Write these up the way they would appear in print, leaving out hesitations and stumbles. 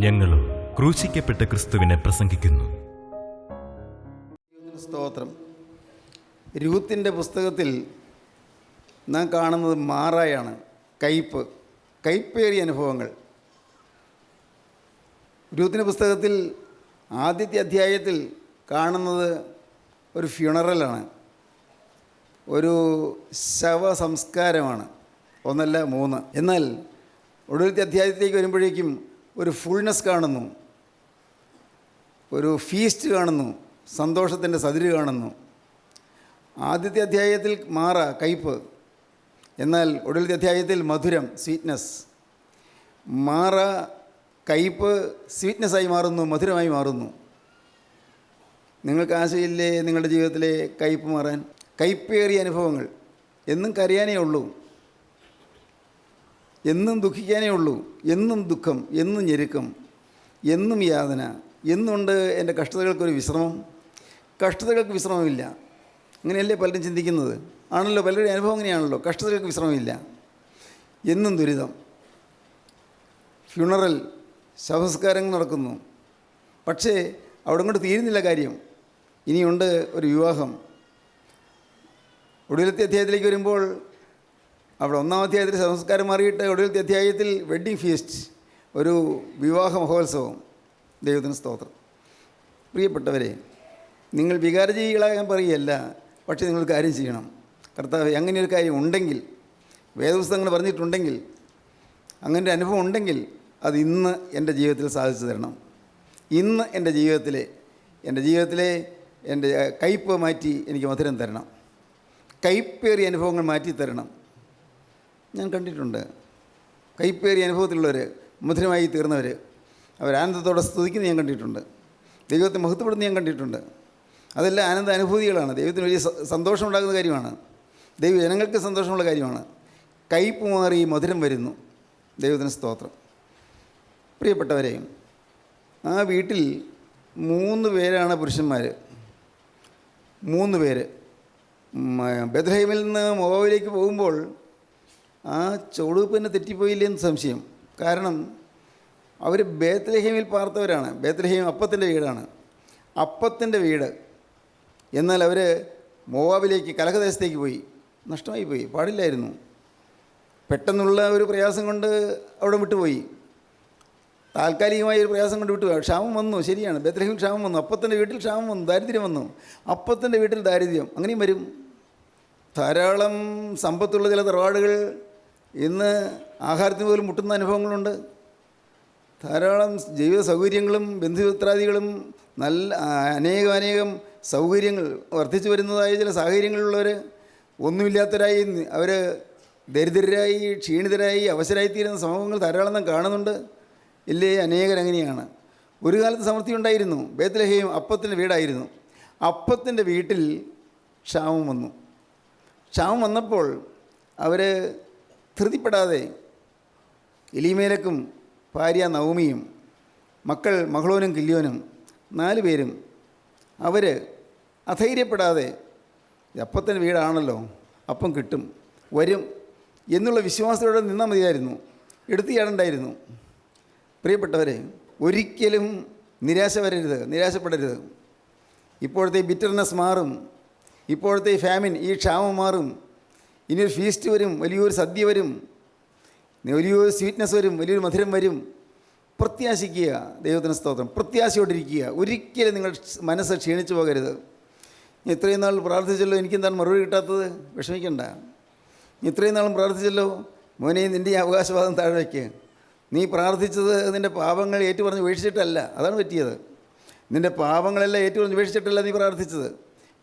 ഞങ്ങളും ക്രൂശിക്കപ്പെട്ട ക്രിസ്തുവിനെ പ്രസംഗിക്കുന്നു. സ്തോത്രം. രൂത്തിന്റെ പുസ്തകത്തിൽ നാം കാണുന്നത് മാറായാണ്. കയ്പേറിയ അനുഭവങ്ങൾ. രൂത്തിന്റെ പുസ്തകത്തിൽ ആദ്യത്തെ അധ്യായത്തിൽ കാണുന്നത് ഒരു ഫ്യൂണറലാണ്, ഒരു ശവസംസ്കാരമാണ്. 1 അല്ല 3. എന്നാൽ ഒടുവിലത്തെ അധ്യായത്തിലേക്ക് വരുമ്പോഴേക്കും ഒരു ഫുൾനെസ് കാണുന്നു, ഒരു ഫീസ്റ്റ് കാണുന്നു, സന്തോഷത്തിൻ്റെ സതിര് കാണുന്നു. ആദ്യത്തെ അധ്യായത്തിൽ കയ്പ്, എന്നാൽ ഒടുവിലത്തെ അധ്യായത്തിൽ മധുരം, സ്വീറ്റ്നെസ്. കയ്പ് സ്വീറ്റ്നെസ്സായി മാറുന്നു, മധുരമായി മാറുന്നു. നിങ്ങൾക്ക് ആശയില്ലേ നിങ്ങളുടെ ജീവിതത്തിലെ കയ്പ് മാറാൻ? കയ്പേറിയ അനുഭവങ്ങൾ. എന്നും കരയാനേ ഉള്ളൂ, എന്നും ദുഃഖിക്കാനേ ഉള്ളൂ, എന്നും ദുഃഖം, എന്നും ഞെരുക്കം, എന്നും യാതന. എന്നുണ്ട് എൻ്റെ കഷ്ടതകൾക്കൊരു വിശ്രമം? കഷ്ടതകൾക്ക് വിശ്രമമില്ല. അങ്ങനെയല്ലേ പലരും ചിന്തിക്കുന്നത്? ആണല്ലോ, പലരുടെ അനുഭവം അങ്ങനെയാണല്ലോ. കഷ്ടതകൾക്ക് വിശ്രമമില്ല, എന്നും ദുരിതം. ഫ്യൂണറൽ, ശവസംസ്കാരങ്ങൾ നടക്കുന്നു. പക്ഷേ അവിടെ കൊണ്ട് തീരുന്നില്ല കാര്യം. ഇനിയുണ്ട് ഒരു വിവാഹം. ഒടുവിലത്തെ അധ്യായത്തിലേക്ക് വരുമ്പോൾ അവിടെ 1-ാം അധ്യായത്തിൽ സംസ്കാരം മാറിയിട്ട് ഒടുവിലത്തെ അധ്യായത്തിൽ വെഡ്ഡിങ് ഫീസ്റ്റ്, ഒരു വിവാഹ മഹോത്സവം. ദൈവത്തിന് സ്തോത്രം. പ്രിയപ്പെട്ടവരെ, നിങ്ങൾ വികാരജീവികളാകാൻ പറയുകയല്ല, പക്ഷേ നിങ്ങൾ കാര്യം ചെയ്യണം. കർത്താവ് അങ്ങനെയൊരു കാര്യം ഉണ്ടെങ്കിൽ, വേദപുസ്തകങ്ങൾ പറഞ്ഞിട്ടുണ്ടെങ്കിൽ, അങ്ങനെ ഒരു അനുഭവം ഉണ്ടെങ്കിൽ അത് ഇന്ന് എൻ്റെ ജീവിതത്തിൽ സാധിച്ചു തരണം. ഇന്ന് എൻ്റെ ജീവിതത്തിലെ എൻ്റെ കയ്പ് മാറ്റി എനിക്ക് മധുരം തരണം. കയ്പേറിയ അനുഭവങ്ങൾ മാറ്റി തരണം. ഞാൻ കണ്ടിട്ടുണ്ട് കയ്പേറിയ അനുഭവത്തിലുള്ളവർ, മധുരമായി തീർന്നവർ, അവരാനന്ദത്തോടെ സ്തുതിക്കുന്നത് ഞാൻ കണ്ടിട്ടുണ്ട്. ദൈവത്തെ മഹത്വപ്പെടുന്ന ഞാൻ കണ്ടിട്ടുണ്ട്. അതെല്ലാം ആനന്ദ അനുഭൂതികളാണ്. ദൈവത്തിന് വലിയ സന്തോഷമുണ്ടാകുന്ന കാര്യമാണ്. ജനങ്ങൾക്ക് സന്തോഷമുള്ള കാര്യമാണ്. കയ്പ് മാറി മധുരം വരുന്നു. ദൈവത്തിന് സ്തോത്രം. പ്രിയപ്പെട്ടവരെ, ആ വീട്ടിൽ 3 പേരാണ് പുരുഷന്മാർ. 3 പേര് ബേത്ലഹേമിൽ നിന്ന് മോവാബിലേക്ക് പോകുമ്പോൾ ആ ചുവടുവെപ്പിനെ തെറ്റിപ്പോയില്ലെന്ന് സംശയം. കാരണം അവർ ബേത്ലഹേമിൽ പാർത്തവരാണ്. ബേത്ലഹേം അപ്പത്തിൻ്റെ വീടാണ്, അപ്പത്തിൻ്റെ വീട്. എന്നാൽ അവർ മോവാബിലേക്ക്, കലഹദേശത്തേക്ക് പോയി. നഷ്ടമായി പോയി, പാടില്ലായിരുന്നു. പെട്ടെന്നുള്ള ഒരു പ്രയാസം കൊണ്ട് അവിടെ വിട്ടുപോയി. താൽക്കാലികമായ ഒരു പ്രയാസം കൊണ്ട് വിട്ടുപോയി. ക്ഷാമം വന്നു, ശരിയാണ്. ബേത്ലഹേമിൽ ക്ഷാമം വന്നു, അപ്പത്തിൻ്റെ വീട്ടിൽ ക്ഷാമം വന്നു, ദാരിദ്ര്യം വന്നു. അപ്പത്തിൻ്റെ വീട്ടിൽ ദാരിദ്ര്യം അങ്ങനെയും വരും. ധാരാളം സമ്പത്തുള്ള ചില തറവാടുകൾ ഇന്ന് ആഹാരത്തിന് പോലും മുട്ടുന്ന അനുഭവങ്ങളുണ്ട്. ധാരാളം ജീവിത സൗകര്യങ്ങളും ബന്ധുമിത്രാദികളും നല്ല അനേകം സൗകര്യങ്ങൾ വർദ്ധിച്ചു വരുന്നതായ ചില സാഹചര്യങ്ങളിലുള്ളവർ ഒന്നുമില്ലാത്തവരായി, അവർ ദരിദ്രരായി, ക്ഷീണിതരായി, അവശരായിത്തീരുന്ന സമൂഹങ്ങൾ ധാരാളം നാം കാണുന്നുണ്ട്. ഇല്ലേ? അനേകരങ്ങനെയാണ്. ഒരു കാലത്ത് സമൃദ്ധി ഉണ്ടായിരുന്നു. ബേത്ലഹേം അപ്പത്തിൻ്റെ വീടായിരുന്നു. അപ്പത്തിൻ്റെ വീട്ടിൽ ക്ഷാമം വന്നു. ക്ഷാമം വന്നപ്പോൾ അവർ ധൃതിപ്പെടാതെ എലീമേലക്കും ഭാര്യ നവമിയും മക്കൾ മഹ്ളോനും കില്യോനും 4 പേരും അവർ അധൈര്യപ്പെടാതെ, അപ്പത്തിൻ്റെ വീടാണല്ലോ, അപ്പം കിട്ടും, വരും എന്നുള്ള വിശ്വാസത്തോടെ നിന്നാൽ മതിയായിരുന്നു. എടുത്തു ചാടണ്ടായിരുന്നു. പ്രിയപ്പെട്ടവരെ, ഒരിക്കലും നിരാശപ്പെടരുത്. ഇപ്പോഴത്തെ ബിറ്റർനെസ് മാറും. ഇപ്പോഴത്തെ ഫാമിൻ, ഈ ക്ഷാമം മാറും. ഇനിയൊരു ഫീസ്റ്റ് വരും, വലിയൊരു സദ്യ വരും, വലിയൊരു സ്വീറ്റ്നെസ് വരും, വലിയൊരു മധുരം വരും. പ്രത്യാശിക്കുക. ദൈവത്തിന് സ്തോത്രം. പ്രത്യാശയോടിരിക്കുക. ഒരിക്കലും നിങ്ങൾ മനസ്സ് ക്ഷീണിച്ചു പോകരുത്. ഇത്രയും നാൾ പ്രാർത്ഥിച്ചല്ലോ, എനിക്കെന്താണ് മറുപടി കിട്ടാത്തത്? വിഷമിക്കണ്ട. ഇത്രയും നാളും പ്രാർത്ഥിച്ചല്ലോ, മോനെ നിൻ്റെ ഈ അവകാശവാദം താഴെ വയ്ക്ക്. നീ പ്രാർത്ഥിച്ചത് നിൻ്റെ പാപങ്ങൾ ഏറ്റുപറഞ്ഞ് ഉപേക്ഷിച്ചിട്ടല്ല. അതാണ് പറ്റിയത്. നിൻ്റെ പാപങ്ങളെല്ലാം ഏറ്റുപറഞ്ഞ് ഉപേക്ഷിച്ചിട്ടല്ല നീ പ്രാർത്ഥിച്ചത്.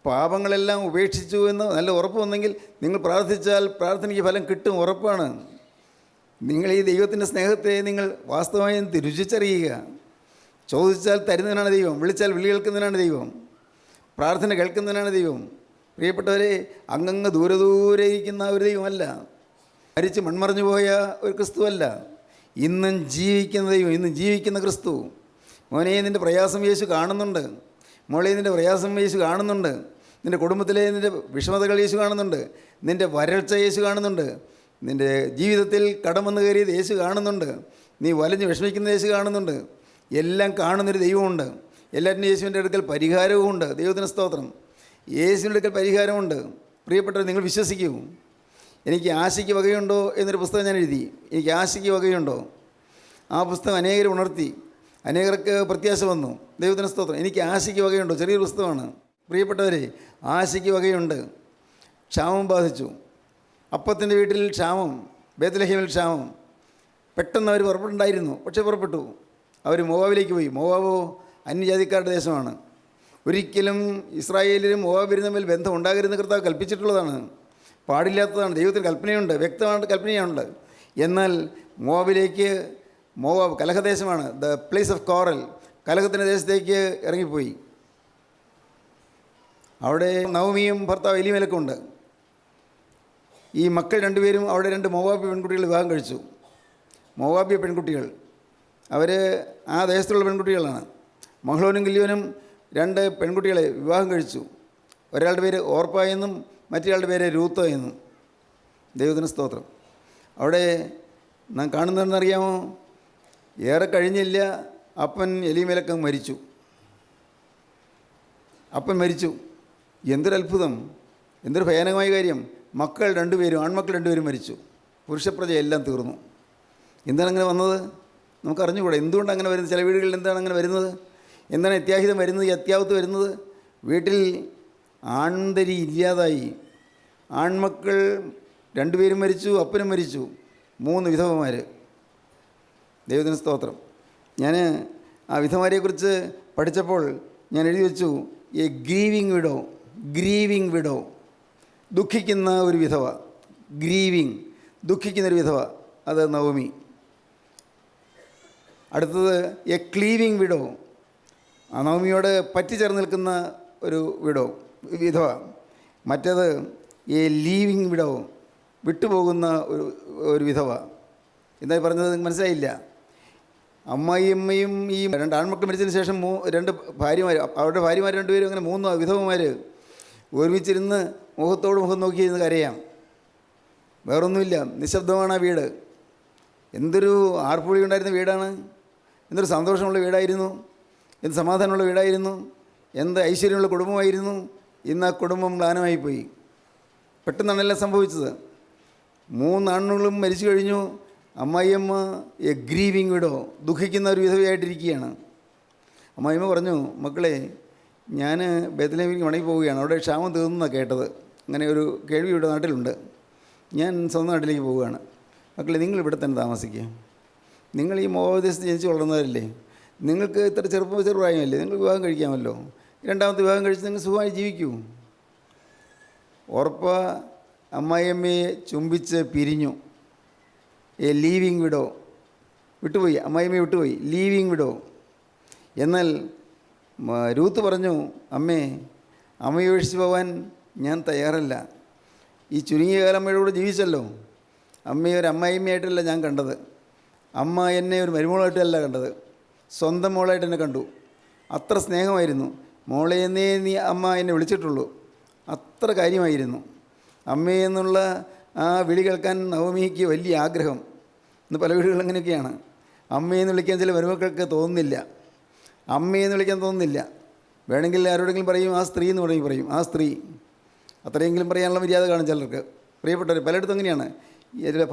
പാപങ്ങളെല്ലാം ഉപേക്ഷിച്ചു എന്ന് നല്ല ഉറപ്പ് വന്നെങ്കിൽ നിങ്ങൾ പ്രാർത്ഥിച്ചാൽ പ്രാർത്ഥനയ്ക്ക് ഫലം കിട്ടും, ഉറപ്പാണ്. നിങ്ങൾ ഈ ദൈവത്തിൻ്റെ സ്നേഹത്തെ നിങ്ങൾ വാസ്തവമായും രുചിച്ചറിയുക. ചോദിച്ചാൽ തരുന്നതിനാണ് ദൈവം, വിളിച്ചാൽ വിളി കേൾക്കുന്നതിനാണ് ദൈവം, പ്രാർത്ഥന കേൾക്കുന്നതിനാണ് ദൈവം. പ്രിയപ്പെട്ടവരെ, അങ്ങ് ദൂരെ ഇരിക്കുന്ന ഒരു ദൈവമല്ല, മരിച്ച് മൺമറഞ്ഞു പോയ ഒരു ക്രിസ്തുവല്ല. ഇന്നും ജീവിക്കുന്ന ദൈവം, ഇന്നും ജീവിക്കുന്ന ക്രിസ്തു. മോനെ, നിൻ്റെ പ്രയാസം യേശു കാണുന്നുണ്ട്. മോളെ, നിൻ്റെ പ്രയാസം യേശു കാണുന്നുണ്ട്. നിൻ്റെ കുടുംബത്തിലെ നിൻ്റെ വിഷമതകൾ യേശു കാണുന്നുണ്ട്. നിൻ്റെ വരൾച്ച യേശു കാണുന്നുണ്ട്. നിൻ്റെ ജീവിതത്തിൽ കടം വന്നു കയറിയത് യേശു കാണുന്നുണ്ട്. നീ വലഞ്ഞ് വിഷമിക്കുന്ന യേശു കാണുന്നുണ്ട്. എല്ലാം കാണുന്നൊരു ദൈവമുണ്ട്. എല്ലാറ്റിനും യേശുവിൻ്റെ അടുക്കൽ പരിഹാരവുമുണ്ട്. ദൈവത്തിന് സ്തോത്രം. യേശുവിൻ്റെ അടുക്കൽ പരിഹാരമുണ്ട്. പ്രിയപ്പെട്ടവർ, നിങ്ങൾ വിശ്വസിക്കൂ. എനിക്ക് ആശയ്ക്ക് വകയുണ്ടോ എന്നൊരു പുസ്തകം ഞാൻ എഴുതി. എനിക്ക് ആശയ്ക്ക് വകയുണ്ടോ? ആ പുസ്തകം അനേകർ ഉണർത്തി, അനേകർക്ക് പ്രത്യാശ വന്നു. ദൈവത്തിന് സ്തോത്രം. എനിക്ക് ആശയ്ക്ക് വകയുണ്ടോ? ചെറിയൊരു പുസ്തകമാണ്. പ്രിയപ്പെട്ടവരെ, ആശയ്ക്ക് വകയുണ്ട്. ക്ഷാമം ബാധിച്ചു. അപ്പത്തിൻ്റെ വീട്ടിൽ ക്ഷാമം, ബേത്ലഹേമിൽ ക്ഷാമം. പെട്ടെന്ന് അവർ പുറപ്പെട്ടുണ്ടായിരുന്നു, പക്ഷേ പുറപ്പെട്ടു. അവർ മോവാബിലേക്ക് പോയി. മോവാബോ അന്യജാതിക്കാരുടെ ദേശമാണ്. ഒരിക്കലും ഇസ്രായേലിലും മോവാബിലും തമ്മിൽ ബന്ധം ഉണ്ടാകരുതെന്ന് കർത്താവ് കൽപ്പിച്ചിട്ടുള്ളതാണ്. പാടില്ലാത്തതാണ്. ദൈവത്തിന് കൽപ്പനയുണ്ട്, വ്യക്തമായിട്ട് കൽപ്പനയുണ്ട്. എന്നാൽ മോവാബ് കലഹദേശമാണ്, ദ പ്ലേസ് ഓഫ് കോറൽ, കലഹത്തിൻ്റെ ദേശത്തേക്ക് ഇറങ്ങിപ്പോയി. അവിടെ നവമിയും ഭർത്താവ് എലീമേലക്കും ഉണ്ട്. ഈ മക്കൾ 2 പേരും അവിടെ 2 മോവാബി പെൺകുട്ടികൾ വിവാഹം കഴിച്ചു. മോവാബിയ പെൺകുട്ടികൾ, അവർ ആ ദേശത്തുള്ള പെൺകുട്ടികളാണ്. മഹ്ളോനും കില്യോനും 2 പെൺകുട്ടികളെ വിവാഹം കഴിച്ചു. ഒരാളുടെ പേര് ഓർപ്പ എന്നും മറ്റൊരാളുടെ പേര് രൂത്ത എന്നും. ദൈവത്തിന് സ്തോത്രം. അവിടെ നാം കാണുന്നതെന്നറിയാമോ? ഏറെ കഴിഞ്ഞില്ല, അപ്പൻ എലീമേലക്ക് മരിച്ചു. അപ്പൻ മരിച്ചു. എന്തൊരത്ഭുതം, എന്തൊരു ഭയാനകമായ കാര്യം. മക്കൾ രണ്ടുപേരും, ആൺമക്കൾ രണ്ടുപേരും മരിച്ചു. പുരുഷപ്രജ എല്ലാം തീർന്നു. എന്താണ് അങ്ങനെ വന്നത്? നമുക്കറിഞ്ഞുകൂടാ എന്തുകൊണ്ട് അങ്ങനെ വരുന്നത്. ചില വീടുകളിൽ എന്താണ് അങ്ങനെ വരുന്നത്? എന്താണ് അത്യാഹിതം വരുന്നത്, ഈ അത്യാവത്ത് വരുന്നത്? വീട്ടിൽ ആൺതരി ഇല്ലാതായി. ആൺമക്കൾ രണ്ടുപേരും മരിച്ചു, അപ്പനും മരിച്ചു, 3 വിധവമാർ. ദൈവത്തിന് സ്തോത്രം. ഞാൻ ആ വിധവമാരെക്കുറിച്ച് പഠിച്ചപ്പോൾ ഞാൻ എഴുതി വെച്ചു, എ ഗ്രീവിങ് വിഡോ, ദുഃഖിക്കുന്ന ഒരു വിധവ. ദുഃഖിക്കുന്നൊരു വിധവ, അത് നവമി. അടുത്തത് എ ക്ലീവിങ് വിഡോ, ആ നവമിയോട് പറ്റിച്ചേർന്ന് നിൽക്കുന്ന ഒരു വിധവ. മറ്റേത് എ ലീവിങ് വിഡോ, വിട്ടുപോകുന്ന ഒരു വിധവ. എന്തായി പറഞ്ഞത് നിങ്ങൾക്ക് മനസ്സിലായില്ല? അമ്മായിയമ്മയും ഈ 2 ആൺമക്കൾ മരിച്ചതിന് ശേഷം 2 ഭാര്യമാർ, അവരുടെ ഭാര്യമാർ രണ്ടുപേരും, അങ്ങനെ 3 വിധവമാർ ഒരുമിച്ചിരുന്ന് മുഖത്തോട് മുഖം നോക്കിയിരുന്ന് കരയാം. വേറൊന്നുമില്ല, നിശബ്ദമാണ് ആ വീട്. എന്തൊരു ആർപ്പുളി ഉണ്ടായിരുന്ന വീടാണ്, എന്തൊരു സന്തോഷമുള്ള വീടായിരുന്നു, എന്ത് സമാധാനമുള്ള വീടായിരുന്നു, എന്ത് ഐശ്വര്യമുള്ള കുടുംബമായിരുന്നു. ഇന്ന് ആ കുടുംബം മ്ലാനമായിപ്പോയി. പെട്ടെന്നാണെല്ലാം സംഭവിച്ചത്. 3 ആണുങ്ങളും മരിച്ചു കഴിഞ്ഞു. അമ്മായിയമ്മ എ ഗ്രീവിങ് വിഡോ, ദുഃഖിക്കുന്ന ഒരു വിധവയായിട്ടിരിക്കുകയാണ്. അമ്മായിയമ്മ പറഞ്ഞു, മക്കളെ, ഞാൻ ബേത്ലഹേമിലേക്ക് മടങ്ങി പോവുകയാണ്, അവിടെ ക്ഷാമം തീർന്നെന്നാണ് കേട്ടത്. അങ്ങനെ ഒരു കേൾവി ഇവിടെ നാട്ടിലുണ്ട്. ഞാൻ സ്വന്തം നാട്ടിലേക്ക് പോവുകയാണ്. മക്കളെ, നിങ്ങൾ ഇവിടെ തന്നെ താമസിക്കുക. നിങ്ങൾ ഈ മോഹദേശത്ത് ജനിച്ച് വളർന്നവരല്ലേ, നിങ്ങൾക്ക് ഇത്ര ചെറുപ്രായമല്ലേ, നിങ്ങൾ വിവാഹം കഴിക്കാമല്ലോ. 2ാമത്തെ വിവാഹം കഴിച്ച് നിങ്ങൾ സുഖമായി ജീവിക്കൂ. ഉറപ്പ അമ്മായിയമ്മയെ ചുംബിച്ച് പിരിഞ്ഞു. എ ലീവിങ് വിഡോ, വിട്ടുപോയി, അമ്മായിയമ്മയെ വിട്ടുപോയി, ലീവിങ് വിഡോ. എന്നാൽ രൂത്ത് പറഞ്ഞു, അമ്മയെ ഉപേക്ഷിച്ച് പോകാൻ ഞാൻ തയ്യാറല്ല. ഈ ചുരുങ്ങിയ കാലം അമ്മയുടെ കൂടെ ജീവിച്ചല്ലോ. അമ്മയെ ഒരു അമ്മായിയമ്മയായിട്ടല്ല ഞാൻ കണ്ടത്. അമ്മ എന്നെ ഒരു മരുമോളായിട്ടല്ല കണ്ടത്, സ്വന്തം മോളായിട്ട് എന്നെ കണ്ടു. അത്ര സ്നേഹമായിരുന്നു. മോളെ എന്നേ അമ്മ എന്നെ വിളിച്ചിട്ടുള്ളൂ. അത്ര കാര്യമായിരുന്നു. അമ്മയെന്നുള്ള ആ വിളി കേൾക്കാൻ നവമിക്ക് വലിയ ആഗ്രഹം. ഇന്ന് പല വീടുകളും അങ്ങനെയൊക്കെയാണ്. അമ്മയെന്ന് വിളിക്കാൻ ചില മരുമക്കൾക്ക് തോന്നുന്നില്ല, അമ്മയെന്ന് വിളിക്കാൻ തോന്നുന്നില്ല. വേണമെങ്കിൽ ആരോടെങ്കിലും പറയും ആ സ്ത്രീ എന്ന് പറയും, ആ സ്ത്രീ. അത്രയെങ്കിലും പറയാനുള്ള മര്യാദ കാണും ചിലർക്ക്. പ്രിയപ്പെട്ടവർ, പലയിടത്തും അങ്ങനെയാണ്.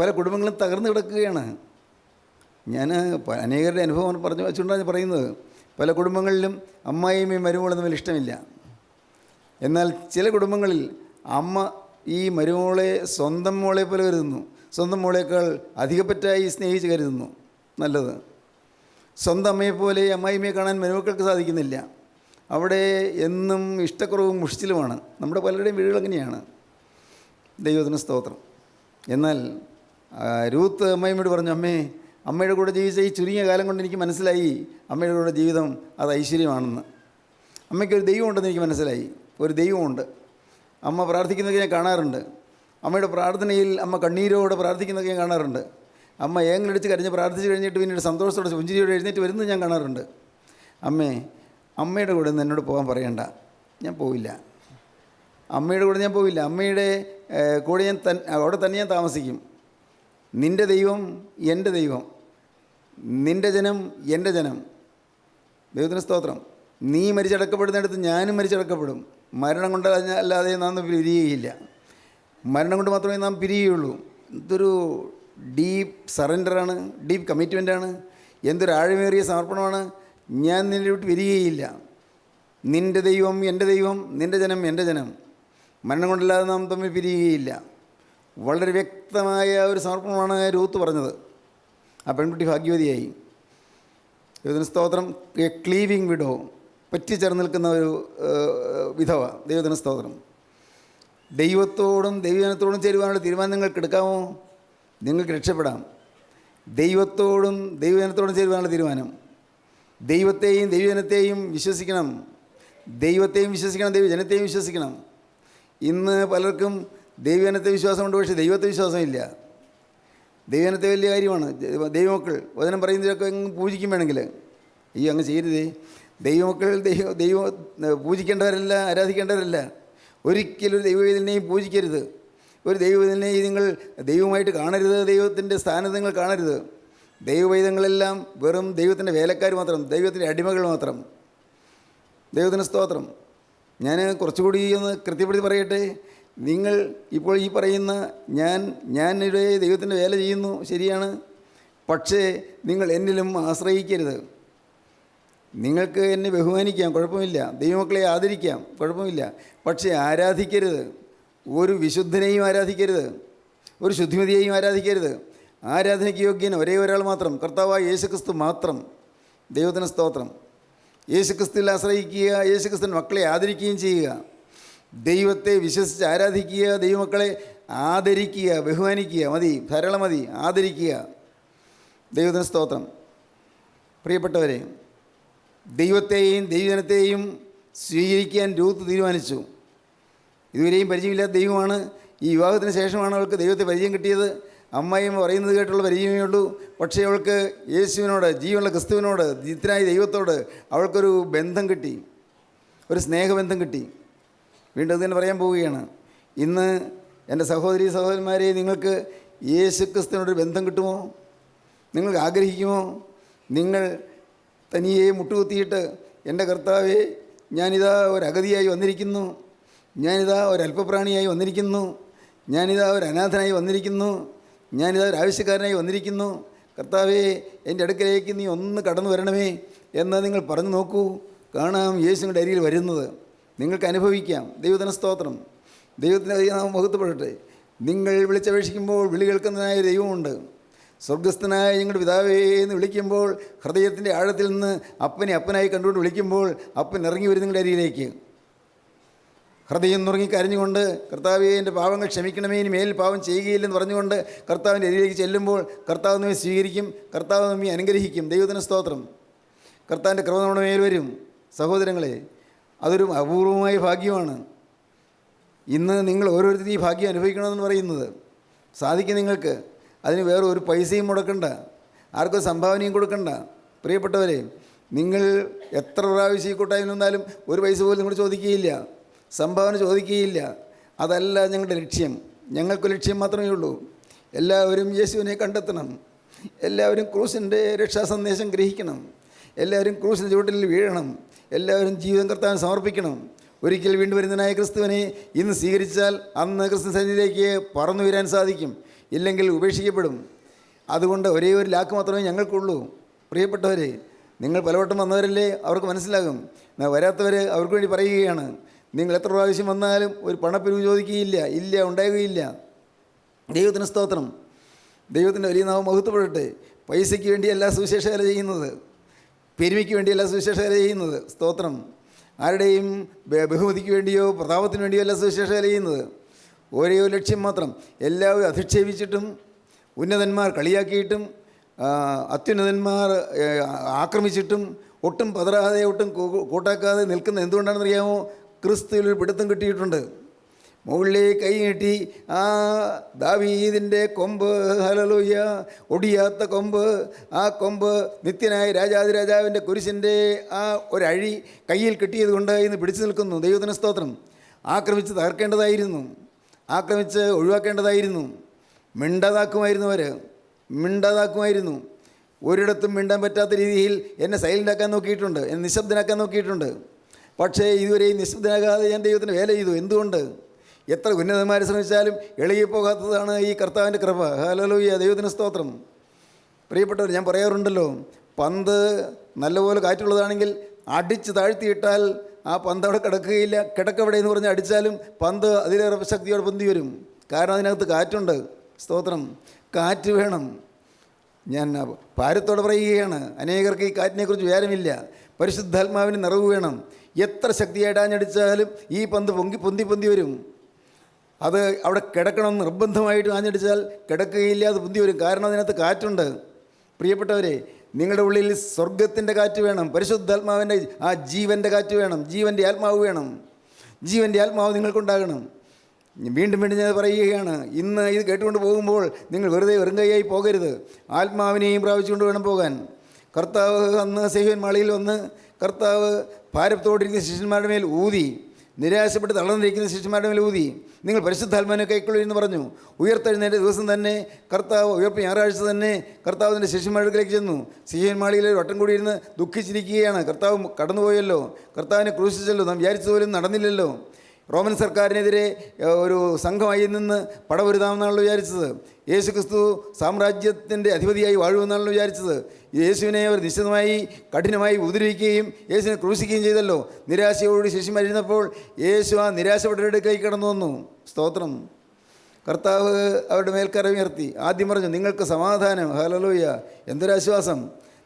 പല കുടുംബങ്ങളും തകർന്നു കിടക്കുകയാണ്. ഞാൻ അനേകരുടെ അനുഭവം പറഞ്ഞു വെച്ചുകൊണ്ടാണ് പറയുന്നത്. പല കുടുംബങ്ങളിലും അമ്മായിയമ്മയും മരുമോളും തമ്മിൽ ഇഷ്ടമില്ല. എന്നാൽ ചില കുടുംബങ്ങളിൽ അമ്മ ഈ മരുമോളെ സ്വന്തം മോളെ പോലെ കരുതുന്നു, സ്വന്തം മോളേക്കാൾ അധികപ്പറ്റായി സ്നേഹിച്ച് കരുതുന്നു. നല്ലത്. സ്വന്തം അമ്മയെപ്പോലെ അമ്മായിയമ്മയെ കാണാൻ മരുമക്കൾക്ക് സാധിക്കുന്നില്ല. അവിടെ എന്നും ഇഷ്ടക്കുറവും മുഷിച്ചിലുമാണ്. നമ്മുടെ പലരുടെയും വീടുകൾ അങ്ങനെയാണ്. ദൈവത്തിന് സ്തോത്രം. എന്നാൽ രൂത്ത് അമ്മായിയമ്മയോട് പറഞ്ഞു, അമ്മയുടെ കൂടെ ജീവിച്ച ഈ ചുരുങ്ങിയ കാലം കൊണ്ട് എനിക്ക് മനസ്സിലായി അമ്മയുടെ കൂടെ ജീവിതം അത് ഐശ്വര്യമാണെന്ന്. അമ്മയ്ക്കൊരു ദൈവമുണ്ടെന്ന് എനിക്ക് മനസ്സിലായി. ഒരു ദൈവമുണ്ട്. അമ്മ പ്രാർത്ഥിക്കുന്നതൊക്കെ ഞാൻ കാണാറുണ്ട്. അമ്മയുടെ പ്രാർത്ഥനയിൽ അമ്മ കണ്ണീരോടെ പ്രാർത്ഥിക്കുന്നതൊക്കെ ഞാൻ കാണാറുണ്ട്. അമ്മ ഏങ്ങലടിച്ച് കരഞ്ഞ് പ്രാർത്ഥിച്ച് കഴിഞ്ഞിട്ട് പിന്നീട് സന്തോഷത്തോടെ പുഞ്ചിരിയോടെ എഴുന്നേറ്റ് വരുന്നത് ഞാൻ കാണാറുണ്ട്. അമ്മയുടെ കൂടെ നിന്ന് എന്നോട് പോകാൻ പറയണ്ട, ഞാൻ പോവില്ല. അമ്മയുടെ കൂടെ ഞാൻ പോവില്ല. അമ്മയുടെ കൂടെ ഞാൻ അവിടെ തന്നെ ഞാൻ താമസിക്കും. നിൻ്റെ ദൈവം എൻ്റെ ദൈവം, നിൻ്റെ ജനം എൻ്റെ ജനം. ദൈവത്തിന് സ്തോത്രം. നീ മരിച്ചടക്കപ്പെടുന്നിടത്ത് ഞാനും മരിച്ചടക്കപ്പെടും. മരണം കൊണ്ട് അല്ലാതെ നാം പിരിയുകയില്ല. മരണം കൊണ്ട് മാത്രമേ നാം പിരിയുകയുള്ളൂ. എന്തൊരു ഡീപ്പ് സറണ്ടറാണ്, ഡീപ്പ് കമ്മിറ്റ്മെൻറ്റാണ്, എന്തൊരു ആഴമേറിയ സമർപ്പണമാണ്. ഞാൻ നിന്നെ വിട്ട് പിരിയുകയില്ല. നിൻ്റെ ദൈവം എൻ്റെ ദൈവം, നിൻ്റെ ജനം എൻ്റെ ജനം. മരണം കൊണ്ടല്ലാതെ നാം തമ്മിൽ പിരിയുകയില്ല. വളരെ വ്യക്തമായ ഒരു സമർപ്പണമാണ് രൂത്ത് പറഞ്ഞത്. ആ പെൺകുട്ടി ഭാഗ്യവതിയായി. ദൈവത്തിന് സ്തോത്രം. എ ക്ലീവിങ് വിഡോ, പറ്റിച്ചേർന്ന് നിൽക്കുന്ന ഒരു വിധവ. ദൈവത്തിന് സ്തോത്രം. ദൈവത്തോടും ദൈവജനത്തോടും ചേരുവാനുള്ള തീരുമാനം നിങ്ങൾക്ക് എടുക്കാമോ? നിങ്ങൾക്ക് രക്ഷപ്പെടാം. ദൈവത്തോടും ദൈവജനത്തോടും ചേരുവാനുള്ള തീരുമാനം. ദൈവത്തെയും ദൈവജനത്തെയും വിശ്വസിക്കണം. ദൈവത്തെയും വിശ്വസിക്കണം, ദൈവജനത്തെയും വിശ്വസിക്കണം. ഇന്ന് പലർക്കും ദൈവജനത്തെ വിശ്വാസമുണ്ട്, പക്ഷേ ദൈവത്തെ വിശ്വാസമില്ല. ദൈവജനത്തെ വലിയ കാര്യമാണ്. ദൈവമക്കൾ വചനം പറയുന്നതിലൊക്കെ പൂജിക്കും വേണമെങ്കിൽ. അങ്ങ് ചെയ്യരുതേ. ദൈവമക്കൾ ദൈവം പൂജിക്കേണ്ടവരല്ല, ആരാധിക്കേണ്ടവരല്ല. ഒരിക്കലും ഒരു ദൈവവേദനയും പൂജിക്കരുത്. ഒരു ദൈവവേദനയും നിങ്ങൾ ദൈവമായിട്ട് കാണരുത്. ദൈവത്തിൻ്റെ സ്ഥാനത്ത് നിങ്ങൾ കാണരുത്. ദൈവവൈദങ്ങളെല്ലാം വെറും ദൈവത്തിൻ്റെ വേലക്കാർ മാത്രം, ദൈവത്തിൻ്റെ അടിമകൾ മാത്രം. ദൈവത്തിന് സ്തോത്രം. ഞാൻ കുറച്ചുകൂടി ഒന്ന് കൃത്യപ്പെടുത്തി പറയട്ടെ. നിങ്ങൾ ഇപ്പോൾ ഈ പറയുന്ന ഞാനിവിടെ ദൈവത്തിൻ്റെ വേല ചെയ്യുന്നു, ശരിയാണ്. പക്ഷേ നിങ്ങൾ എന്നിലും ആശ്രയിക്കരുത്. നിങ്ങൾക്ക് എന്നെ ബഹുമാനിക്കാം, കുഴപ്പമില്ല. ദൈവമക്കളെ ആദരിക്കാം, കുഴപ്പമില്ല. പക്ഷേ ആരാധിക്കരുത്. ഒരു വിശുദ്ധനെയും ആരാധിക്കരുത്, ഒരു ശുദ്ധിമതിയെയും ആരാധിക്കരുത്. ആരാധനയ്ക്ക് യോഗ്യൻ ഒരേ ഒരാൾ മാത്രം, കർത്താവായ യേശുക്രിസ്തു മാത്രം. ദൈവത്തിന് സ്തോത്രം. യേശുക്രിസ്തുവിൽ ആശ്രയിക്കുക, യേശുക്രിസ്തുവിൻ്റെ മക്കളെ ആദരിക്കുകയും ചെയ്യുക. ദൈവത്തെ വിശ്വസിച്ച് ആരാധിക്കുക, ദൈവമക്കളെ ആദരിക്കുക, ബഹുമാനിക്കുക. മതി, ധാരാളം മതി. ആദരിക്കുക. ദൈവത്തിന് സ്തോത്രം. പ്രിയപ്പെട്ടവരെ, ദൈവത്തെയും ദൈവജനത്തെയും സ്വീകരിക്കാൻ രൂത്ത് തീരുമാനിച്ചു. ഇതുവരെയും പരിചയമില്ലാത്ത ദൈവമാണ്. ഈ വിവാഹത്തിന് ശേഷമാണ് അവൾക്ക് ദൈവത്തെ പരിചയം കിട്ടിയത്. അമ്മായിയമ്മ പറയുന്നത് കേട്ടുള്ള പരിചയമേ ഉള്ളൂ. പക്ഷേ അവൾക്ക് യേശുവിനോട്, ജീവനുള്ള ക്രിസ്തുവിനോട്, നിത്യനായ ദൈവത്തോട് അവൾക്കൊരു ബന്ധം കിട്ടി, ഒരു സ്നേഹബന്ധം കിട്ടി. വീണ്ടും അത് തന്നെ പറയാൻ പോവുകയാണ്. ഇന്ന് എൻ്റെ സഹോദരി സഹോദരന്മാരെ, നിങ്ങൾക്ക് യേശു ക്രിസ്തുവിനോടൊരു ബന്ധം കിട്ടുമോ? നിങ്ങൾക്ക് ആഗ്രഹിക്കുമോ? നിങ്ങൾ തനിയെ മുട്ടുകുത്തിയിട്ട്, എൻ്റെ കർത്താവേ, ഞാനിതാ ഒരു അഗതിയായി വന്നിരിക്കുന്നു, ഞാനിതാ ഒരു അല്പപ്രാണിയായി വന്നിരിക്കുന്നു, ഞാനിതാ ഒരു അനാഥനായി വന്നിരിക്കുന്നു, ഞാനിതാ ഒരു ആവശ്യക്കാരനായി വന്നിരിക്കുന്നു, കർത്താവേ എൻ്റെ അടുക്കലേക്ക് നീ ഒന്ന് കടന്നു വരണമേ എന്ന് നിങ്ങൾ പറഞ്ഞു നോക്കൂ. കാണാം യേശുവിൻ്റെ അരികിൽ വരുന്നത്. നിങ്ങൾക്ക് അനുഭവിക്കാം. ദൈവത്തിന് സ്തോത്രം. ദൈവത്തിൻ്റെ നാമം മഹത്വപ്പെടട്ടെ. നിങ്ങൾ വിളിച്ചപേക്ഷിക്കുമ്പോൾ വിളി കേൾക്കുന്നതിനായ ദൈവമുണ്ട്. സ്വർഗസ്ഥനായ ഞങ്ങളുടെ പിതാവേ എന്ന് വിളിക്കുമ്പോൾ, ഹൃദയത്തിൻ്റെ ആഴത്തിൽ നിന്ന് അപ്പനെ അപ്പനായി കണ്ടുകൊണ്ട് വിളിക്കുമ്പോൾ അപ്പൻ ഇറങ്ങി വരും നിങ്ങളുടെ അരികിലേക്ക്. ഹൃദയം നുറങ്ങി കരഞ്ഞുകൊണ്ട്, കർത്താവേ എൻ്റെ പാവങ്ങൾ ക്ഷമിക്കണമേ, ഇനി മേൽ പാവം ചെയ്യുകയില്ലെന്ന് പറഞ്ഞുകൊണ്ട് കർത്താവിൻ്റെ അരികിലേക്ക് ചെല്ലുമ്പോൾ കർത്താവ് നമ്മെ സ്വീകരിക്കും, കർത്താവ് നമ്മെ അനുഗ്രഹിക്കും. ദൈവത്തിന് സ്തോത്രം. കർത്താവിൻ്റെ കൃപ നമ്മുടെ മേൽ വരും. സഹോദരങ്ങളെ, അതൊരു അപൂർവമായ ഭാഗ്യമാണ്. ഇന്ന് നിങ്ങൾ ഓരോരുത്തരും ഈ ഭാഗ്യം അനുഭവിക്കണമെന്ന് പറയുന്നത്. സാധിക്കും നിങ്ങൾക്ക്. അതിന് വേറെ ഒരു പൈസയും മുടക്കണ്ട, ആർക്കും സംഭാവനയും കൊടുക്കണ്ട. പ്രിയപ്പെട്ടവരെ, നിങ്ങൾ എത്ര പ്രാവശ്യം ഈ കൂട്ടായ്മ വന്നാലും ഒരു പൈസ പോലും നിങ്ങൾ ചോദിക്കുകയില്ല, സംഭാവന ചോദിക്കുകയില്ല. അതല്ല ഞങ്ങളുടെ ലക്ഷ്യം. ഞങ്ങൾക്ക് ലക്ഷ്യം മാത്രമേ ഉള്ളൂ. എല്ലാവരും യേശുവിനെ കണ്ടെത്തണം. എല്ലാവരും ക്രൂസിൻ്റെ രക്ഷാസന്ദേശം ഗ്രഹിക്കണം. എല്ലാവരും ക്രൂസിൻ്റെ ചുവട്ടിൽ വീഴണം. എല്ലാവരും ജീവിതം കർത്താവിന് സമർപ്പിക്കണം. ഒരിക്കൽ വീണ്ടും വരുന്നതിനായ ക്രിസ്തുവിനെ ഇന്ന് സ്വീകരിച്ചാൽ അന്ന് ക്രിസ്തു സന്നിധിയിലേക്ക് പറന്നു വരാൻ സാധിക്കും. ഇല്ലെങ്കിൽ ഉപേക്ഷിക്കപ്പെടും. അതുകൊണ്ട് ഒരേ ഒരു ലാക്ക് മാത്രമേ ഞങ്ങൾക്കുള്ളൂ. പ്രിയപ്പെട്ടവരെ, നിങ്ങൾ പലവട്ടം വന്നവരല്ലേ, അവർക്ക് മനസ്സിലാകും. വരാത്തവർ അവർക്ക് വേണ്ടി പറയുകയാണ്. നിങ്ങൾ എത്ര പ്രാവശ്യം വന്നാലും ഒരു പണപ്പിരിവ് ചോദിക്കുകയില്ല, ഇല്ല, ഉണ്ടാകുകയില്ല. ദൈവത്തിന് സ്തോത്രം. ദൈവത്തിൻ്റെ വലിയ നാമം മഹത്വപ്പെടട്ടെ. പൈസയ്ക്ക് വേണ്ടിയല്ല സുവിശേഷ വേല ചെയ്യുന്നത്, പെരുമയ്ക്ക് വേണ്ടിയല്ല സുവിശേഷ വേല ചെയ്യുന്നത്. സ്തോത്രം. ആരുടെയും ബഹുമതിക്ക് വേണ്ടിയോ പ്രതാപത്തിന് വേണ്ടിയോ അല്ല സുവിശേഷ വേല ചെയ്യുന്നത്. ഒരേ ഒരു ലക്ഷ്യം മാത്രം. എല്ലാവരും അധിക്ഷേപിച്ചിട്ടും, ഉന്നതന്മാർ കളിയാക്കിയിട്ടും, അത്യുന്നതന്മാർ ആക്രമിച്ചിട്ടും ഒട്ടും പതറാതെ, ഒട്ടും കൂട്ടാക്കാതെ നിൽക്കുന്ന എന്തുകൊണ്ടാണെന്നറിയാമോ? ക്രിസ്തുവിൽ പിടുത്തം കിട്ടിയിട്ടുണ്ട്. മുകളിലേക്ക് കൈ നീട്ടി ആ ദാവീദിൻ്റെ കൊമ്പ്, ഹല്ലേലൂയ, ഒടിയാത്ത കൊമ്പ്, ആ കൊമ്പ് നിത്യനായ രാജാതിരാജാവിൻ്റെ കുരിശിൻ്റെ ആ ഒരഴി കയ്യിൽ കിട്ടിയത് കൊണ്ട് ഇന്ന് പിടിച്ചു നിൽക്കുന്നു. ദൈവത്തിന് സ്തോത്രം. ആക്രമിച്ച് തകർക്കേണ്ടതായിരുന്നു, ആക്രമിച്ച് ഒഴിവാക്കേണ്ടതായിരുന്നു. മിണ്ടാതാക്കുമായിരുന്നു. ഒരിടത്തും മിണ്ടാൻ പറ്റാത്ത രീതിയിൽ എന്നെ സൈലൻ്റാക്കാൻ നോക്കിയിട്ടുണ്ട്, എന്നെ നിശബ്ദനാക്കാൻ നോക്കിയിട്ടുണ്ട്. പക്ഷേ ഇതുവരെയും നിശബ്ദനാകാതെ ഞാൻ ദൈവത്തിന് വേല ചെയ്തു. എന്തുകൊണ്ട്? എത്ര ഉന്നതന്മാരെ ശ്രമിച്ചാലും എളിയപ്പോകാത്തതാണ് ഈ കർത്താവിൻ്റെ കൃപ. ഹല്ലേലൂയ, ദൈവത്തിന് സ്തോത്രം. പ്രിയപ്പെട്ടവർ, ഞാൻ പറയാറുണ്ടല്ലോ, പന്ത് നല്ലപോലെ കാറ്റുള്ളതാണെങ്കിൽ അടിച്ച് താഴ്ത്തിയിട്ടാൽ ആ പന്ത് അവിടെ കിടക്കുകയില്ല. കിടക്കവിടെ എന്ന് പറഞ്ഞ് അടിച്ചാലും പന്ത് അതിലേറെ ശക്തിയോടെ പൊന്തി വരും. കാരണം അതിനകത്ത് കാറ്റുണ്ട്. സ്തോത്രം. കാറ്റ് വേണം. ഞാൻ ഭാരത്തോടെ പറയുകയാണ്, അനേകർക്ക് ഈ കാറ്റിനെക്കുറിച്ച് വിചാരമില്ല. പരിശുദ്ധാത്മാവിന് നിറവ് വേണം. എത്ര ശക്തിയായിട്ട് ആഞ്ഞടിച്ചാലും ഈ പന്ത് പൊന്തി വരും. അത് അവിടെ കിടക്കണം. നിർബന്ധമായിട്ട് ആഞ്ഞടിച്ചാൽ കിടക്കുകയില്ല, അത് പൊന്തി വരും. കാരണം അതിനകത്ത് കാറ്റുണ്ട്. പ്രിയപ്പെട്ടവരെ, നിങ്ങളുടെ ഉള്ളിൽ സ്വർഗത്തിൻ്റെ കാറ്റ് വേണം. പരിശുദ്ധാത്മാവിൻ്റെ ആ ജീവൻ്റെ കാറ്റ് വേണം. ജീവൻ്റെ ആത്മാവ് വേണം. ജീവൻ്റെ ആത്മാവ് നിങ്ങൾക്കുണ്ടാകണം. വീണ്ടും ഞാൻ പറയുകയാണ്, ഇന്ന് ഇത് കേട്ടുകൊണ്ട് പോകുമ്പോൾ നിങ്ങൾ വെറുതെ വെറുങ്കൈയായി പോകരുത്. ആത്മാവിനെയും പ്രാപിച്ചുകൊണ്ട് വേണം പോകാൻ. കർത്താവ് അന്ന് സേവ്യൻ മാളിയിൽ വന്ന് കർത്താവ് ഭാരത്തോടിരിക്കുന്ന ശിഷ്യന്മാരുടെ മേൽ ഊതി, നിരാശപ്പെട്ട് തളർന്നിരിക്കുന്ന ശിഷ്യന്മാരുടെ മേൽ ഊതി. നിങ്ങൾ പരിശുദ്ധാത്മാവിനെ കൈക്കൊള്ളുമെന്ന് പറഞ്ഞു. ഉയർത്തെഴുന്നേറ്റ ദിവസം തന്നെ ഉയർപ്പ് ഞായറാഴ്ച തന്നെ കർത്താവിൻ്റെ ശിഷ്യന്മാരുടെ അടുക്കലേക്ക് ചെന്നു. ശിഷ്യന്മാളിയിൽ ഒരു വട്ടം കൂടി ഇരുന്ന് ദുഃഖിച്ചിരിക്കുകയാണ്. കർത്താവ് കടന്നുപോയല്ലോ, കർത്താവിനെ ക്രൂശിച്ചല്ലോ, നാം വിചാരിച്ചതുപോലും നടന്നില്ലല്ലോ. റോമൻ സർക്കാരിനെതിരെ ഒരു സംഘമായി നിന്ന് പടവരുതാമെന്നാണല്ലോ വിചാരിച്ചത്. യേശു ക്രിസ്തു സാമ്രാജ്യത്തിൻ്റെ അധിപതിയായി വാഴുമെന്നാണല്ലോ വിചാരിച്ചത്. യേശുവിനെ അവർ നിശ്ചിതമായി കഠിനമായി ഉപദ്രവിക്കുകയും യേശുവിനെ ക്രൂശിക്കുകയും ചെയ്തല്ലോ. നിരാശയോട് ശിഷ്യന്മാരിരുന്നപ്പോൾ യേശു ആ നിരാശപ്പെട്ടവരുടെ അടുക്കലേക്ക് കടന്നു വന്നു. സ്തോത്രം. കർത്താവ് അവരുടെ മേൽക്കരമുയർത്തി ആദ്യം പറഞ്ഞു, നിങ്ങൾക്ക് സമാധാനം. ഹല്ലേലൂയ! എന്തൊരാശ്വാസം!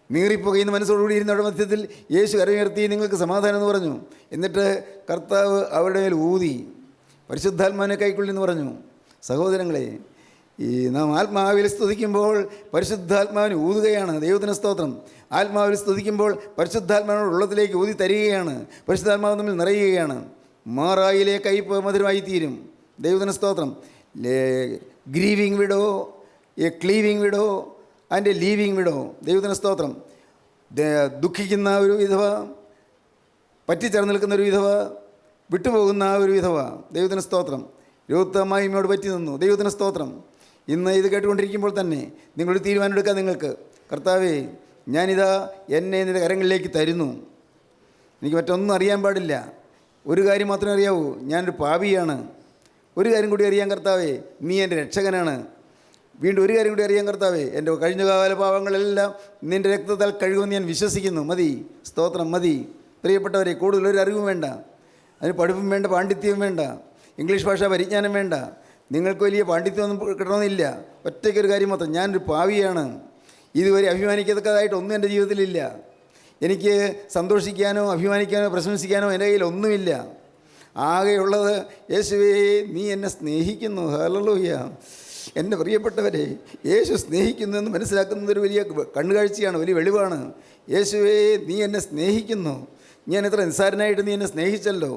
നീറിപ്പുകയുന്ന മനസ്സോടുകൂടി ഇരുന്നവരുടെ മധ്യത്തിൽ യേശു കരമുയർത്തി, നിങ്ങൾക്ക് സമാധാനം എന്ന് പറഞ്ഞു. എന്നിട്ട് കർത്താവ് അവരുടെ മേൽ ഊതി പരിശുദ്ധാത്മാവിനെ കൈക്കൊള്ളിന്ന് പറഞ്ഞു. സഹോദരങ്ങളെ, നാം ആത്മാവിൽ സ്തുതിക്കുമ്പോൾ പരിശുദ്ധാത്മാവിന് ഊതുകയാണ്. ദൈവത്തിന് സ്തോത്രം. ആത്മാവിൽ സ്തുതിക്കുമ്പോൾ പരിശുദ്ധാത്മാവിനോട് ഉള്ളത്തിലേക്ക് ഊതി തരികയാണ്. പരിശുദ്ധാത്മാവ് തമ്മിൽ നിറയുകയാണ്. മാറായിലെ കയ്പ് മധുരമായി തീരും. ദൈവത്തിന് സ്തോത്രം. Grieving widow, a cleaving widow and a leaving widow. ദൈവത്തിന് സ്തോത്രം. ദുഃഖിക്കുന്ന ഒരു വിധവ, പറ്റിച്ചേർന്ന് നിൽക്കുന്ന ഒരു വിധവ, വിട്ടുപോകുന്ന ആ ഒരു വിധവ. ദൈവത്തിന് സ്തോത്രം. രോത്തമായിമയോട് പറ്റി നിന്നു. ദൈവത്തിന് സ്തോത്രം. ഇന്ന് ഇത് കേട്ടുകൊണ്ടിരിക്കുമ്പോൾ തന്നെ നിങ്ങളൊരു തീരുമാനമെടുക്കുക. നിങ്ങൾക്ക്, കർത്താവേ, ഞാനിതാ എന്നെ നിൻ്റെ കരങ്ങളിലേക്ക് തരുന്നു. എനിക്ക് മറ്റൊന്നും അറിയാൻ പാടില്ല. ഒരു കാര്യം മാത്രമേ അറിയാവൂ, ഞാനൊരു പാപിയാണ്. ഒരു കാര്യം കൂടി അറിയാൻ കർത്താവേ, നീ എൻ്റെ രക്ഷകനാണ്. വീണ്ടും ഒരു കാര്യം കൂടി അറിയാൻ കർത്താവേ, എൻ്റെ കഴിഞ്ഞകാല പാവങ്ങളെല്ലാം നിൻ്റെ രക്തത്താൽ കഴുകുമെന്ന് ഞാൻ വിശ്വസിക്കുന്നു. മതി. സ്തോത്രം. മതി. പ്രിയപ്പെട്ടവരെ, കൂടുതലൊരു അറിവും വേണ്ട, അതിന് പഠിപ്പും വേണ്ട, പാണ്ഡിത്യവും വേണ്ട, ഇംഗ്ലീഷ് ഭാഷാ പരിജ്ഞാനം വേണ്ട. നിങ്ങൾക്ക് വലിയ പാണ്ഡിത്യമൊന്നും കിട്ടണമെന്നില്ല. ഒറ്റയ്ക്കൊരു കാര്യം മാത്രം, ഞാനൊരു പാവിയാണ്. ഇതുവരെ അഭിമാനിക്കത്തക്കതായിട്ട് ഒന്നും എൻ്റെ ജീവിതത്തിലില്ല. എനിക്ക് സന്തോഷിക്കാനോ അഭിമാനിക്കാനോ പ്രശംസിക്കാനോ എൻ്റെ കയ്യിൽ ഒന്നുമില്ല. ആകെയുള്ളത്, യേശുവേ, നീ എന്നെ സ്നേഹിക്കുന്നു. ഹല്ലേലൂയ! എൻ്റെ പ്രിയപ്പെട്ടവരെ, യേശു സ്നേഹിക്കുന്നു എന്ന് മനസ്സിലാക്കുന്നതൊരു വലിയ കണ്ണുകാഴ്ചയാണ്, വലിയ വെളിവാണ്. യേശുവേ, നീ എന്നെ സ്നേഹിക്കുന്നു. ഞാൻ എത്ര നിസ്സാരനായിട്ട് നീ എന്നെ സ്നേഹിച്ചല്ലോ.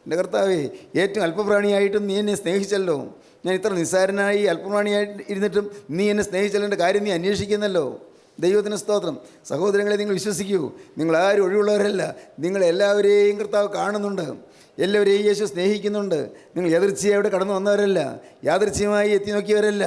എൻ്റെ കർത്താവേ, ഏറ്റവും അല്പപ്രാണിയായിട്ടും നീ എന്നെ സ്നേഹിച്ചല്ലോ. ഞാൻ ഇത്ര നിസ്സാരനായി അല്പപ്രാണിയായിട്ട് ഇരുന്നിട്ടും നീ എന്നെ സ്നേഹിച്ചല്ലോ. എൻ്റെ കാര്യം നീ അന്വേഷിക്കുന്നല്ലോ. ദൈവത്തിന് സ്തോത്രം. സഹോദരങ്ങളെ, നിങ്ങൾ വിശ്വസിക്കൂ. നിങ്ങളാരും ഒഴിവുള്ളവരല്ല. നിങ്ങളെല്ലാവരെയും കർത്താവ് കാണുന്നുണ്ട്. എല്ലാവരെയും യേശു സ്നേഹിക്കുന്നുണ്ട്. നിങ്ങൾ യാദൃച്ഛികമായി ഇവിടെ കടന്നു വന്നവരല്ല, യാദൃച്ഛികമായി എത്തി നോക്കിയവരല്ല.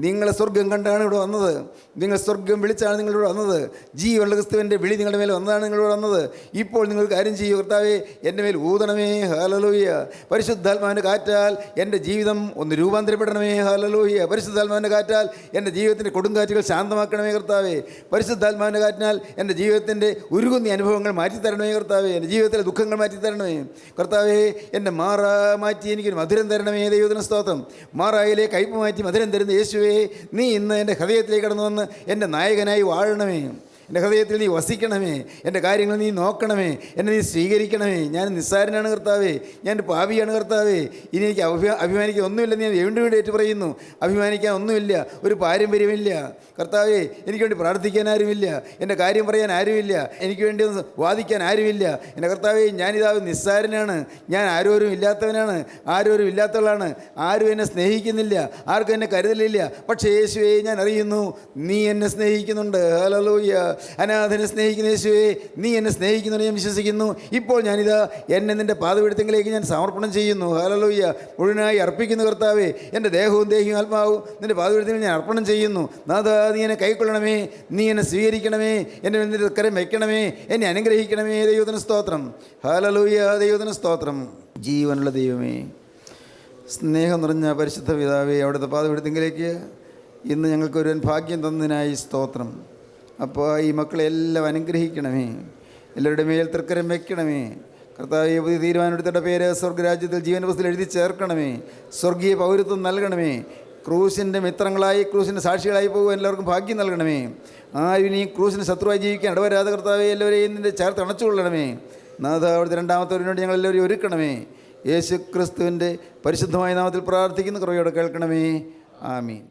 നിങ്ങളെ സ്വർഗം കണ്ടാണ് ഇവിടെ വന്നത്. നിങ്ങൾ സ്വർഗം വിളിച്ചാണ് നിങ്ങളിവിടെ വന്നത്. ജീവനുള്ള ക്രിസ്തുവിൻ്റെ വിളി നിങ്ങളുടെ മേൽ വന്നതാണ് നിങ്ങളിവിടെ വന്നത്. ഇപ്പോൾ നിങ്ങൾ കാര്യം ചെയ്യൂ. കർത്താവേ, എൻ്റെ മേൽ ഊതണമേ. ഹല്ലേലൂയ! പരിശുദ്ധാത്മാവിൻ്റെ കാറ്റാൽ എൻ്റെ ജീവിതം ഒന്ന് രൂപാന്തരപ്പെടണമേ. ഹല്ലേലൂയ! പരിശുദ്ധാത്മാവിൻ്റെ കാറ്റാൽ എൻ്റെ ജീവിതത്തിൻ്റെ കൊടുങ്കാറ്റുകൾ ശാന്തമാക്കണമേ കർത്താവേ. പരിശുദ്ധാത്മാവിൻ്റെ കാറ്റിനാൽ എൻ്റെ ജീവിതത്തിൻ്റെ ഉരുകുന്ന അനുഭവങ്ങൾ മാറ്റിത്തരണമേ കർത്താവേ. എൻ്റെ ജീവിതത്തിലെ ദുഃഖങ്ങൾ മാറ്റിത്തരണമേ കർത്താവേ. എൻ്റെ മാറാ മാറ്റി എനിക്കൊരു മധുരം തരണമേ. ദൈവത്തിന് സ്തോത്രം. മാറായിലെ കയ്പ് മാറ്റി മധുരം തരുന്ന യേശുവേ, നീ ഇന്ന് എൻ്റെ ഹൃദയത്തിലേക്ക് കടന്നു വന്ന് എൻ്റെ നായകനായി വാഴണമേ. എൻ്റെ ഹൃദയത്തിൽ നീ വസിക്കണമേ. എൻ്റെ കാര്യങ്ങൾ നീ നോക്കണമേ. എന്നെ നീ സ്വീകരിക്കണമേ. ഞാൻ നിസ്സാരനാണ് കർത്താവേ, ഞാൻ പാപിയാണ് കർത്താവേ. ഇനി എനിക്ക് അഭിമാനിക്കാൻ ഒന്നുമില്ലെന്ന് ഞാൻ വീണ്ടും വീണ്ടും ഏറ്റു പറയുന്നു. അഭിമാനിക്കാൻ ഒന്നുമില്ല, ഒരു പാരമ്പര്യമില്ല കർത്താവേ. എനിക്ക് വേണ്ടി പ്രാർത്ഥിക്കാൻ ആരുമില്ല, എൻ്റെ കാര്യം പറയാൻ ആരുമില്ല, എനിക്ക് വേണ്ടി ഒന്ന് വാദിക്കാൻ ആരുമില്ല. എൻ്റെ കർത്താവേ, ഞാനിതാ നിസ്സാരനാണ്, ഞാൻ ആരോരും ഇല്ലാത്തവനാണ്, ആരോരും ഇല്ലാത്തവളാണ്. ആരും എന്നെ സ്നേഹിക്കുന്നില്ല, ആർക്കും എന്നെ കരുതലില്ല. പക്ഷേ യേശുവേ, ഞാൻ അറിയുന്നു നീ എന്നെ സ്നേഹിക്കുന്നുണ്ട്. ഹല്ലേലൂയ! അനാഥനെ സ്നേഹിക്കുന്ന യേശുവേ, നീ എന്നെ സ്നേഹിക്കുന്നുണ്ട് ഞാൻ വിശ്വസിക്കുന്നു. ഇപ്പോൾ ഞാനിതാ എന്നെ നിൻ്റെ പാദപീഠത്തിലേക്ക് ഞാൻ സമർപ്പണം ചെയ്യുന്നു. ഹല്ലേലൂയ! മുഴുവനായി അർപ്പിക്കുന്നു കർത്താവേ. എൻ്റെ ദേഹവും ദേഹിയും ആത്മാവും നിൻ്റെ പാദപീഠത്തിൽ ഞാൻ അർപ്പണം ചെയ്യുന്നു. നാഥാ, നീ എന്നെ കൈക്കൊള്ളണമേ, നീ എന്നെ സ്വീകരിക്കണമേ, എൻ്റെ നിൻ്റെ കരം വയ്ക്കണമേ, എന്നെ അനുഗ്രഹിക്കണമേ. ദൈവത്തിന് സ്തോത്രം. ഹല്ലേലൂയ! ദൈവത്തിന് സ്തോത്രം. ജീവനുള്ള ദൈവമേ, സ്നേഹം നിറഞ്ഞ പരിശുദ്ധ പിതാവേ, അവിടുത്തെ പാദപീഠത്തിലേക്ക് ഇന്ന് ഞങ്ങൾക്കൊരു ഭാഗ്യം തന്നതിനായി സ്തോത്രം. അപ്പോൾ ഈ മക്കളെല്ലാം അനുഗ്രഹിക്കണമേ, എല്ലാവരുടെ മേൽ തൃക്കരം വയ്ക്കണമേ കർത്താവേ. പുതിയ തീരുമാനമെടുത്തിട്ട പേര് സ്വർഗ്ഗരാജ്യത്തിൽ ജീവൻ്റെ പുസ്തകത്തിൽ എഴുതി ചേർക്കണമേ. സ്വർഗീയ പൗരത്വം നൽകണമേ. ക്രൂശിൻ്റെ മിത്രങ്ങളായി, ക്രൂശിൻ്റെ സാക്ഷികളായി പോകുക എല്ലാവർക്കും ഭാഗ്യം നൽകണമേ. ആരും ഇനി ക്രൂശിൻ്റെ ശത്രുവായി ജീവിക്കാൻ ഇടവരാതെ കർത്താവേ, എല്ലാവരെയും നിൻ്റെ ചേർത്ത് അണച്ചുകൊള്ളണമേ. നാഥ, അവിടുത്തെ രണ്ടാമത്തവരിനോട് ഞങ്ങൾ എല്ലാവരും ഒരുക്കണമേ. യേശു ക്രിസ്തുവിൻ്റെ പരിശുദ്ധമായ നാമത്തിൽ പ്രാർത്ഥിക്കുന്ന കുറയോടെ കേൾക്കണമേ. ആമീൻ.